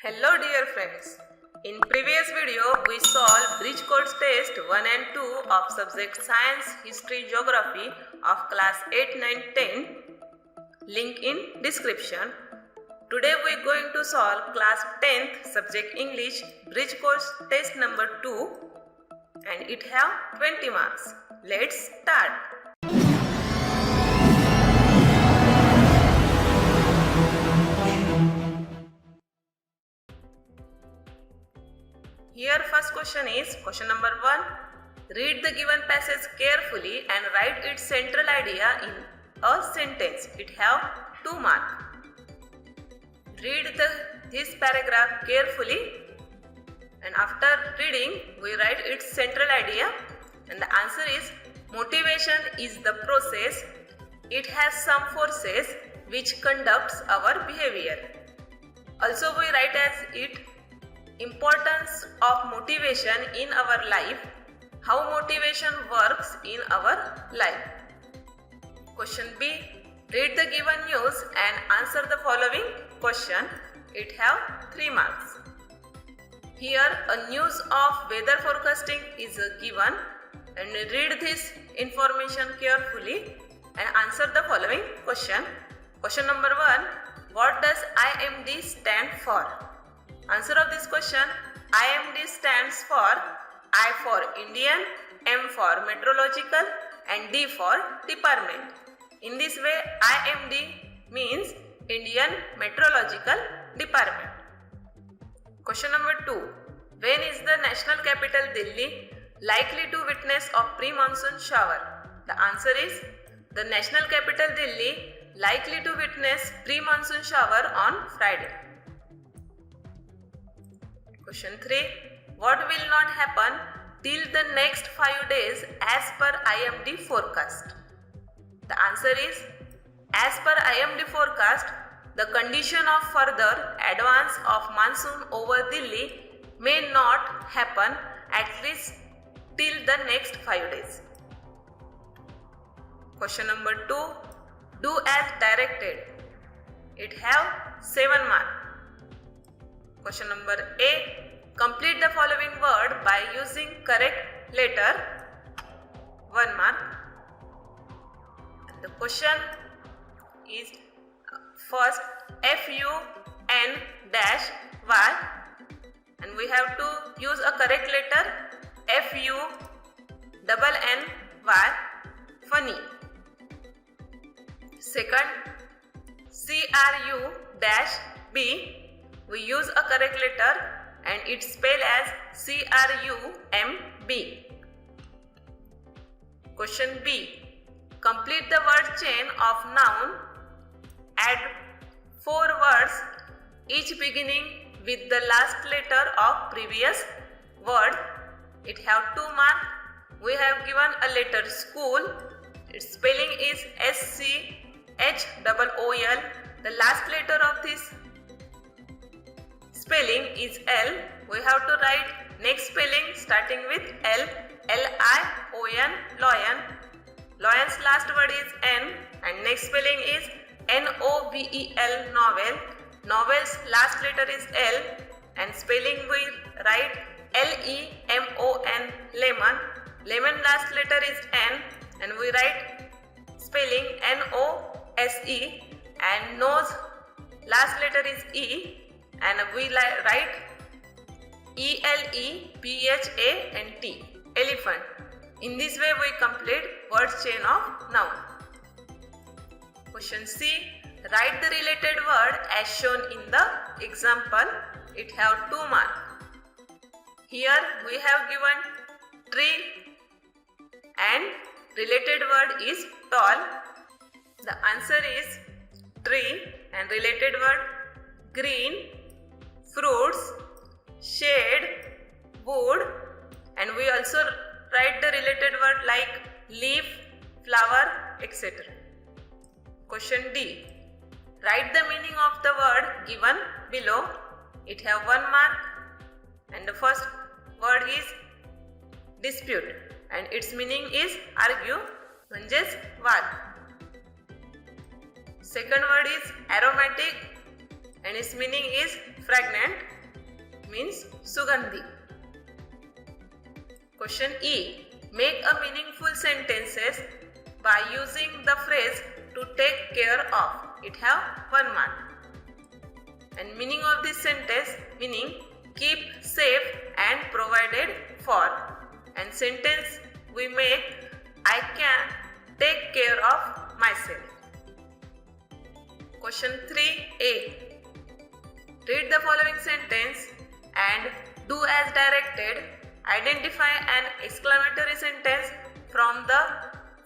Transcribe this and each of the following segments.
Hello dear friends. In previous video we solved bridge course test 1 and 2 of subject Science, History, Geography of class 8, 9, 10. Link in description. Today we are going to solve class 10th subject English bridge course test number 2 and it have 20 marks. Let's start. Here first question is question number 1. Read the given passage carefully and write its central idea in a sentence. It have 2 marks. Read this paragraph carefully and after reading we write its central idea and the answer is motivation is the process. It has some forces which conducts our behavior. Also we write as it importance of motivation in our life, how motivation works in our life. Question B. Read the given news and answer the following question. It have 3 marks. Here a news of weather forecasting is given and read this information carefully and answer the following question. Question number 1. What does IMD stand for? Answer of this question, IMD stands for I for Indian, M for meteorological and D for department. In this way, IMD means Indian Meteorological Department. Question number 2. When is the national capital Delhi likely to witness a pre-monsoon shower? The answer is the national capital Delhi likely to witness pre-monsoon shower on Friday. Question 3. What will not happen till the next 5 days as per IMD forecast? The answer is as per IMD forecast, the condition of further advance of monsoon over Delhi may not happen at least till the next 5 days. Question number 2. Do as directed. It have 7 marks. Question number A. Complete the following word by using correct letter. 1 mark. And the question is first FUN dash Y and we have to use a correct letter FUNNY funny. Second CRU dash B. We use a correct letter and it's spelled as CRUMB. Question B. Complete the word chain of noun. Add 4 words each beginning with the last letter of previous word. It have 2 marks. We have given a letter school. Its spelling is SCHOOL. The last letter of this spelling is L. We have to write next spelling starting with L. LION, lion. Lion's last word is N and next spelling is NOVEL, novel. Novel's last letter is L and spelling we write LEMON, lemon. Lemon last letter is N and we write spelling NOSE and nose last letter is E and we write ELEPHANT, elephant. In this way we complete word chain of noun. Question C. Write the related word as shown in the example. It have 2 marks. Here we have given tree and related word is tall. The answer is tree and related word green, fruits, shade, wood and we also write the related word like leaf, flower, etc. Question D. Write the meaning of the word given below. It have 1 mark and the first word is dispute and its meaning is argue म्हणजेच वाद. Second word is aromatic and its meaning is Fragrant means sugandhi. Question E. Make a meaningful sentences by using the phrase to take care of. It have 1 mark. And meaning of this sentence, meaning keep safe and provided for. And sentence we make, I can take care of myself. Question 3A. Read the following sentence and do as directed. Identify an exclamatory sentence from the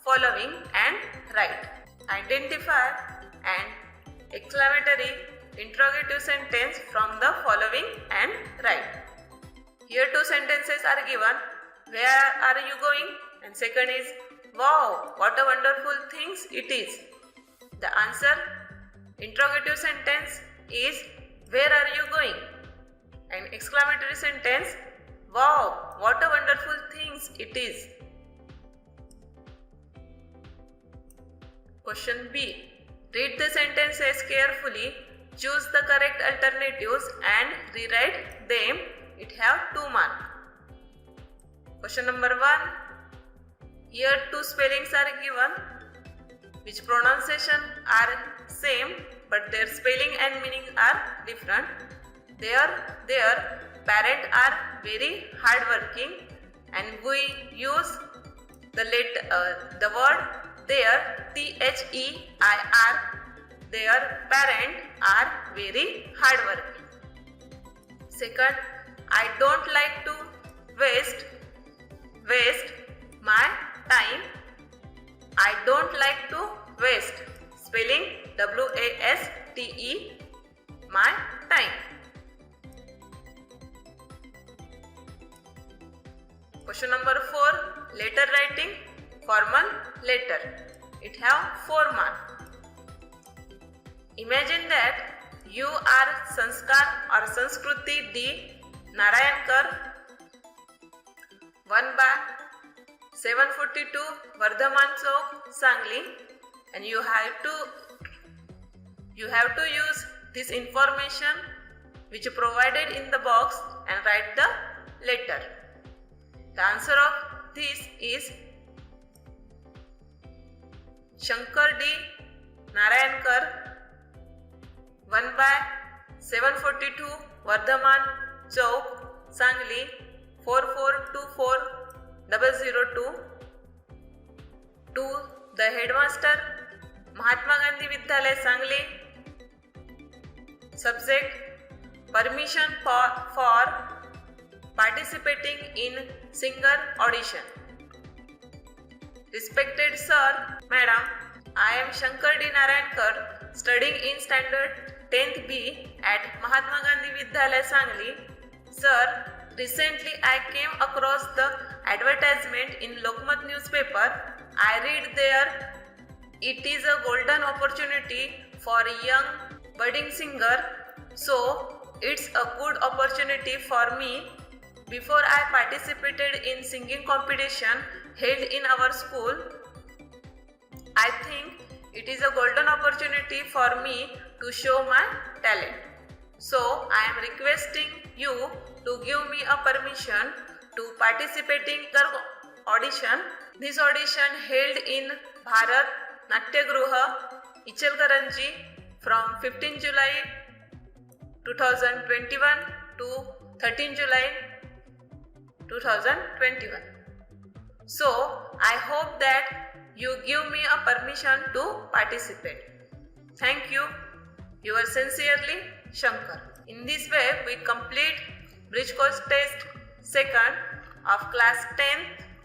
following and write. Identify an exclamatory interrogative sentence from the following and write. Here 2 sentences are given. Where are you going? And second is, wow, what a wonderful things it is. The answer, interrogative sentence is, where are you going? And exclamatory sentence, wow, what a wonderful things it is. Question B. Read the sentences carefully, choose the correct alternatives and rewrite them. It have 2 marks. Question number 1. Here 2 spellings are given, which pronunciation are same but their spelling and meaning are different. Their parents are very hardworking and we use the word their, their. Their parents are very hardworking. Second, I don't like to waste my time. I don't like to waste. Spelling waste, my time. Question number 4. Letter writing, formal letter. It have 4 marks. Imagine that you are Sanskar or Sanskruti D. Narayankar, 1 by 742 Vardhaman Chowk, Sangli, and you have to use this information which provided in the box and write the letter. The answer of this is Shankar D. Narayankar, 1 by 742 Vardhaman Chowk, Sangli, 4424002. To the headmaster, Mahatma Gandhi Vidyalaya, Sangli. Subject, permission for participating in singer audition. Respected Sir, Madam, I am Shankar D. Narayankar, studying in standard 10th B at Mahatma Gandhi Vidyalaya, Sangli. Sir, recently I came across the advertisement in Lokmat newspaper. I read there it is a golden opportunity for a young budding singer, so it's a good opportunity for me. Before I participated in singing competition held in our school, I think it is a golden opportunity for me to show my talent. So I am requesting you to give me a permission to participate in the audition. This audition held in Bharat Natyagruha, Ichalkaranji from 15 July 2021 to 13 July 2021. So I hope that you give me a permission to participate. Thank you. Yours sincerely, Shankar. In this way, we complete Bridge Course Test 2nd of class 10th